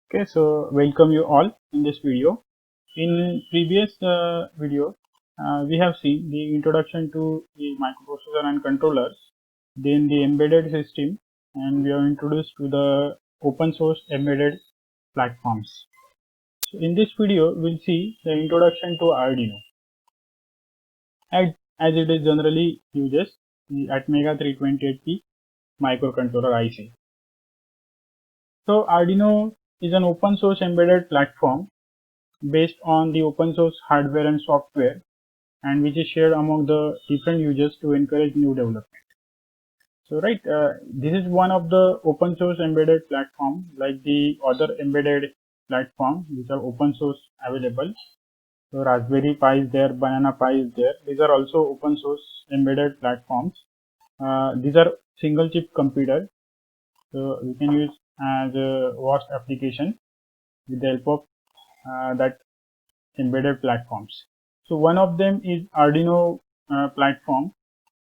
Okay, so welcome you all in this video. In previous video, we have seen the introduction to the microprocessor and controllers, then the embedded system, and we are introduced to the open source embedded platforms. So in this video, we'll see the introduction to Arduino, as it is generally uses the Atmega 328P microcontroller IC. So Arduino is an open source embedded platform based on the open source hardware and software, and which is shared among the different users to encourage new development. So this is one of the open source embedded platform like the other embedded platform which are open source available. So Raspberry Pi is there, Banana Pi is there. These are also open source embedded platforms. These are single chip computer, so we can use as a vast application with the help of that embedded platforms. So one of them is Arduino platform,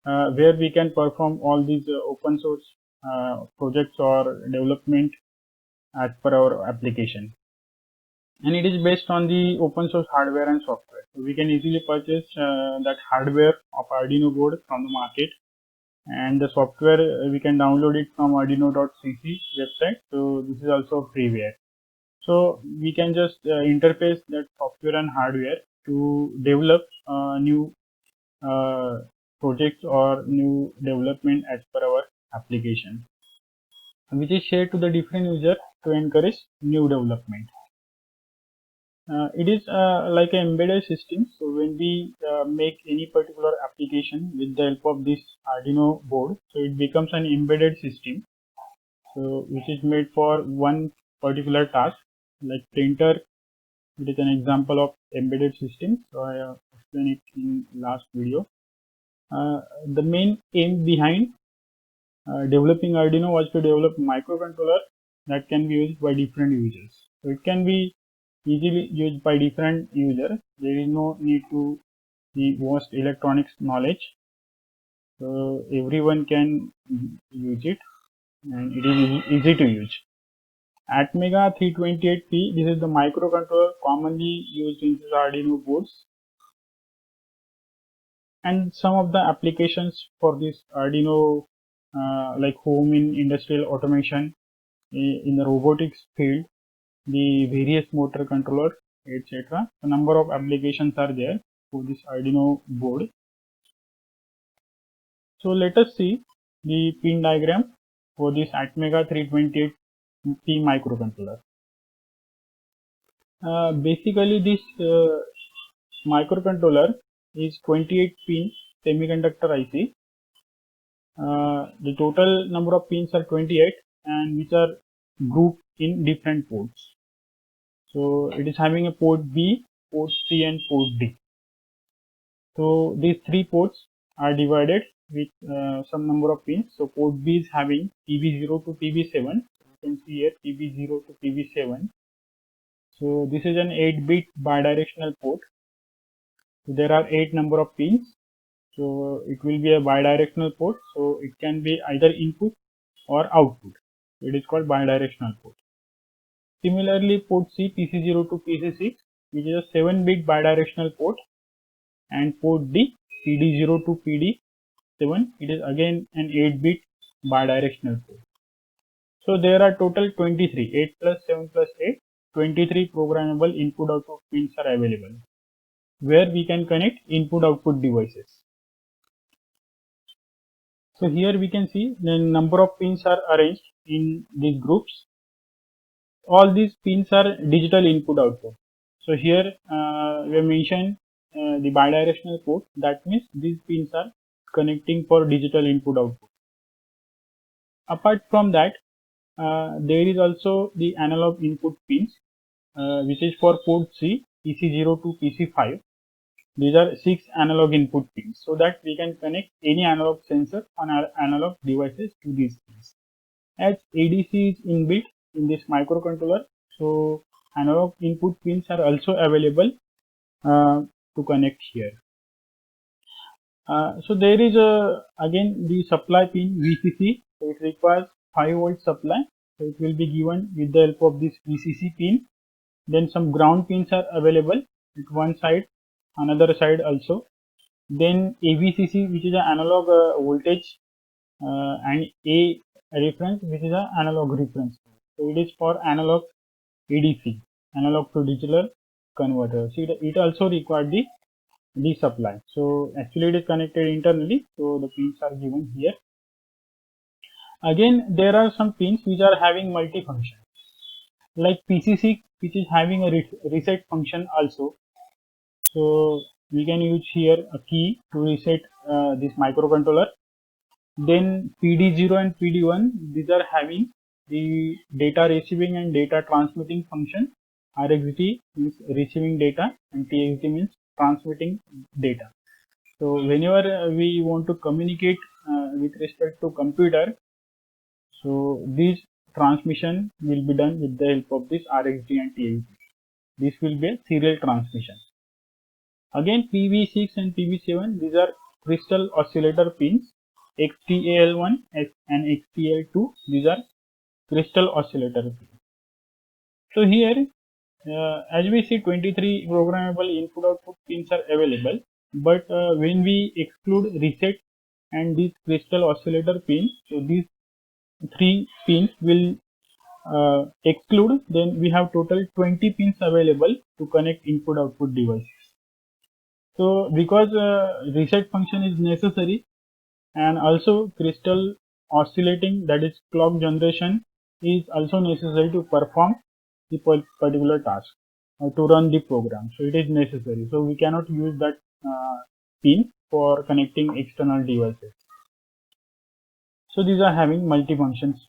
where we can perform all these open source projects or development as per our application. And it is based on the open source hardware and software. So we can easily purchase that hardware of Arduino board from the market, and the software we can download it from arduino.cc website. So this is also freeware. So we can just interface that software and hardware to develop new projects or new development as per our application, which is shared to the different user to encourage new development. It is like an embedded system. So when we make any particular application with the help of this Arduino board, so it becomes an embedded system. So which is made for one particular task, like printer. It is an example of embedded system. So I explained it in last video. The main aim behind developing Arduino was to develop microcontroller that can be used by different users. So it can be easily used by different users. There is no need to the vast electronics knowledge. So everyone can use it, and it is easy to use. Atmega 328P, this is the microcontroller commonly used in these Arduino boards. And some of the applications for this Arduino, like home in industrial automation, in the robotics field, the various motor controllers, etc. A number of applications are there for this Arduino board. So let us see the pin diagram for this Atmega 328P microcontroller. Basically, this microcontroller is 28 pin semiconductor IC. The total number of pins are 28, and which are grouped in different ports. So it is having a port B, port C, and port D. So these three ports are divided with some number of pins. So port B is having PB0 to PB7. You can see here PB0 to PB7. So this is an 8-bit bidirectional port. So there are 8 number of pins. So it will be a bidirectional port. So it can be either input or output. It is called bidirectional port. Similarly, port C, PC0 to PC6, which is a 7-bit bidirectional port, and port D, PD0 to PD7, it is again an 8-bit bidirectional port. So there are total 23, 8 plus 7 plus 8, 23 programmable input-output pins are available, where we can connect input-output devices. So here we can see the number of pins are arranged in these groups. All these pins are digital input output. So here we have mentioned the bidirectional port. That means these pins are connecting for digital input output. Apart from that, there is also the analog input pins, which is for port C, PC0 to PC5. These are 6 analog input pins, so that we can connect any analog sensor on our analog devices to these pins. As ADC is inbuilt in this microcontroller, so analog input pins are also available to connect here. So there is again the supply pin VCC. So it requires 5 volt supply, So it will be given with the help of this VCC pin. Then some ground pins are available at one side, another side also. Then AVCC, which is an analog voltage, and A reference, which is an analog reference. So it is for analog ADC, analog to digital converter. So it also required the supply. So actually it is connected internally. So the pins are given here. Again, there are some pins which are having multi-function, like PCC, which is having a reset function also. So we can use here a key to reset this microcontroller. Then PD0 and PD1, these are having the data receiving and data transmitting function. RxD means receiving data and TxD means transmitting data. So whenever we want to communicate with respect to computer, so this transmission will be done with the help of this RxD and TxD. This will be a serial transmission. Again, PV6 and PV7, these are crystal oscillator pins. XTAL1 and XTAL2, these are crystal oscillator pins. So here, as we see, 23 programmable input-output pins are available, but when we exclude reset and these crystal oscillator pins, so these 3 pins will exclude, then we have total 20 pins available to connect input-output devices. So because reset function is necessary, and also crystal oscillating, that is clock generation, is also necessary to perform the particular task or to run the program. So it is necessary. So we cannot use that pin for connecting external devices. So these are having multi-functions.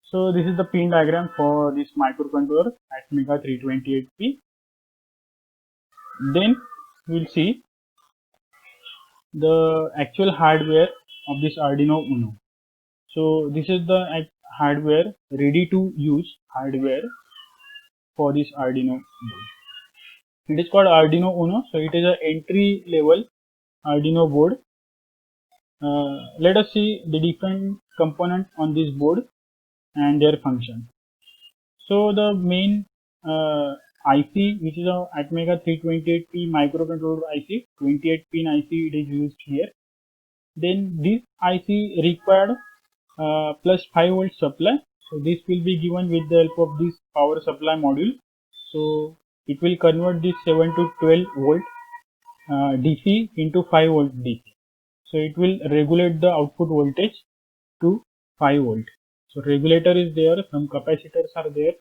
So this is the pin diagram for this microcontroller Atmega 328P. Then we'll see the actual hardware of this Arduino Uno. So this is the hardware, ready to use hardware for this Arduino board. It is called Arduino Uno. So it is an entry level Arduino board. Let us see the different components on this board and their function. So the main IC, which is a Atmega 328P microcontroller IC, 28 pin IC, it is used here. Then this IC required plus 5 volt supply. So this will be given with the help of this power supply module. So it will convert this 7 to 12 volt DC into 5 volt DC. So it will regulate the output voltage to 5 volt. So regulator is there, some capacitors are there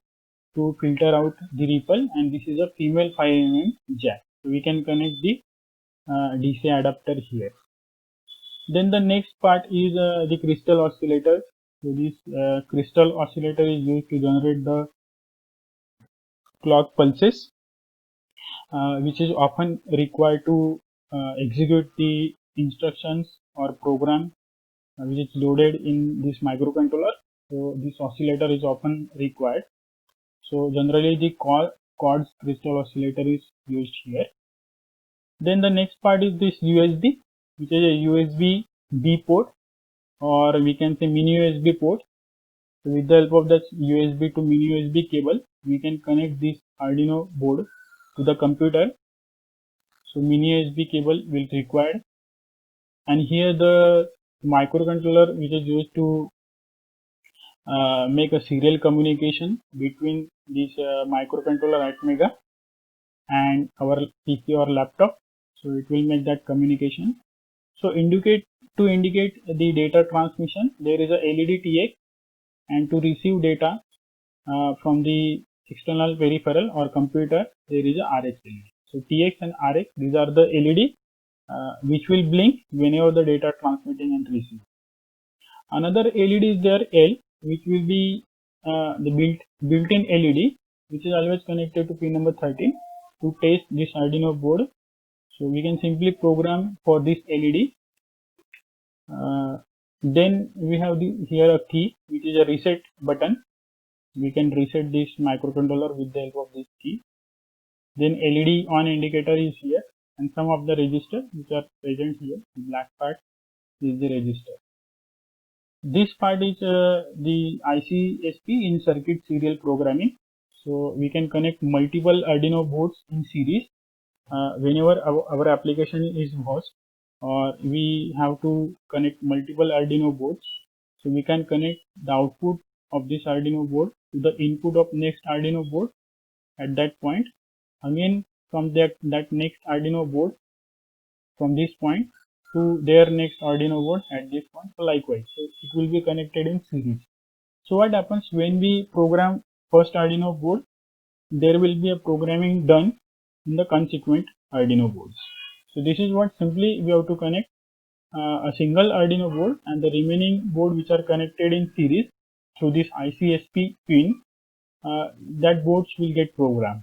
to filter out the ripple, and this is a female 5 mm jack. So we can connect the DC adapter here. Then the next part is the crystal oscillator. So this crystal oscillator is used to generate the clock pulses, which is often required to execute the instructions or program which is loaded in this microcontroller. So this oscillator is often required. So generally the Quartz crystal oscillator is used here. Then the next part is this USB, which is a USB B port, or we can say mini USB port. So with the help of that USB to mini USB cable, we can connect this Arduino board to the computer. So mini USB cable will be required, and here the microcontroller which is used to make a serial communication between this microcontroller Atmega and our PC or laptop. So it will make that communication. So to indicate the data transmission, there is a LED TX, and to receive data from the external peripheral or computer, there is a RX LED. So TX and RX, these are the LED which will blink whenever the data transmitting and receiving. Another LED is there, L, which will be the built-in LED, which is always connected to pin number 13 to test this Arduino board. So we can simply program for this LED. Then we have here a key, which is a reset button. We can reset this microcontroller with the help of this key. Then LED on indicator is here, and some of the registers which are present here. The black part is the register. This part is the ICSP in circuit serial programming. So we can connect multiple Arduino boards in series whenever our application is host, or we have to connect multiple Arduino boards. So we can connect the output of this Arduino board to the input of next Arduino board at that point. Again, from that next Arduino board, from this point to their next Arduino board at this point. So likewise, so it will be connected in series. So what happens when we program first Arduino board? There will be a programming done in the consequent Arduino boards. So this is what simply we have to connect a single Arduino board, and the remaining board which are connected in series through this ICSP pin, that boards will get programmed.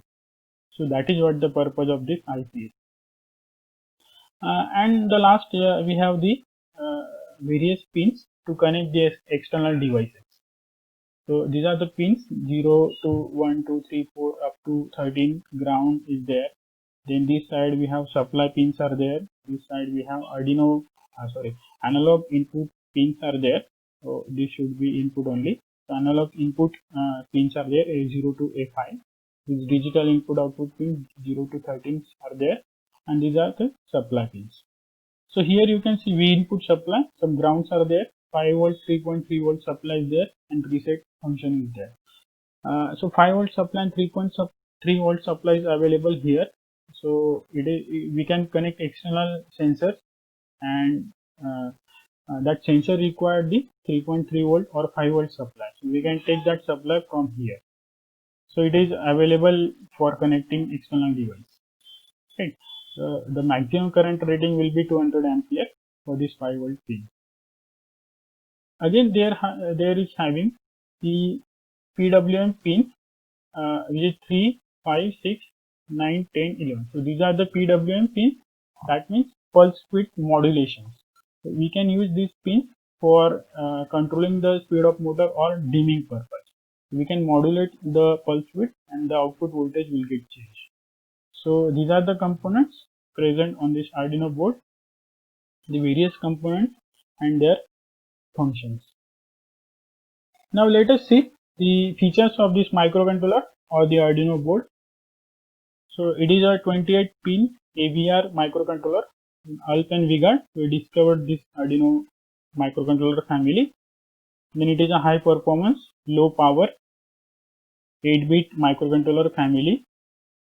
So that is what the purpose of this ICSP. And the last we have the various pins to connect the external devices. So these are the pins 0 to 1, 2, 3, 4 up to 13. Ground is there. Then this side we have supply pins are there. This side we have Arduino, analog input pins are there. So this should be input only. So analog input pins are there, A0 to A5. These digital input output pins 0 to 13 are there, and these are the supply pins. So here you can see V input supply, some grounds are there, 5 volt, 3.3 volt supply is there, and reset function is there. So 5 volt supply and 3.3 volt supply is available here. So we can connect external sensors, and that sensor required the 3.3 volt or 5 volt supply. So we can take that supply from here. So it is available for connecting external device. Right. The maximum current rating will be 200 ampere for this 5 volt pin. Again, there is having the PWM pin, which is 3, 5, 6, 9, 10, 11. So these are the PWM pins. That means pulse width modulations. So we can use this pin for controlling the speed of motor or dimming purpose. We can modulate the pulse width and the output voltage will get changed. So these are the components present on this Arduino board, the various components and their functions. Now let us see the features of this microcontroller or the Arduino board. So it is a 28 pin AVR microcontroller. Alp and Vigard, we discovered this Arduino microcontroller family. Then it is a high performance, low power 8-bit microcontroller family,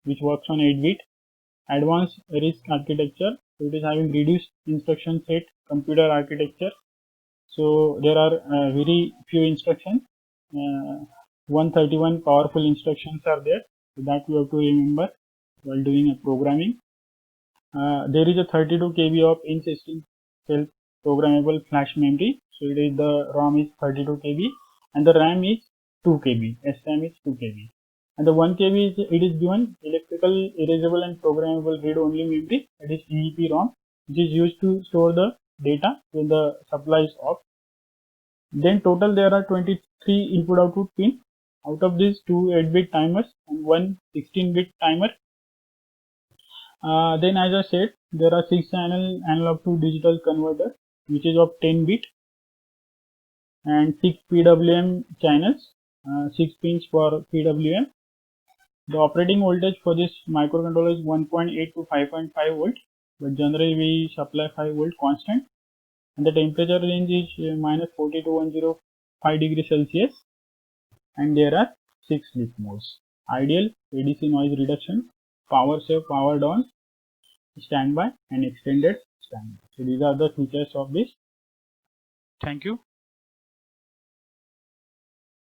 which works on 8-bit. Advanced RISC architecture, so it is having reduced instruction set computer architecture. So there are very few instructions, 131 powerful instructions are there, so that we have to remember while doing a programming. There is a 32 KB of in-system self programmable flash memory, so it is the ROM is 32 KB and the RAM is 2 KB, SRAM is 2 KB. And the 1 KB it is given electrical, erasable and programmable read-only memory, that is EEPROM, which is used to store the data when the supply is off. Then total there are 23 input-output pins. Out of these, 2 8-bit timers and 1 16-bit timer. Then as I said, there are 6 channel analog to digital converter, which is of 10 bit, and 6 PWM channels, 6 pins for PWM. The operating voltage for this microcontroller is 1.8 to 5.5 volt, but generally we supply 5 volt constant, and the temperature range is -40 to 105 degrees Celsius, and there are 6 sleep modes: ideal, ADC noise reduction, power save, power down, standby, and extended standby. So these are the features of this. Thank you.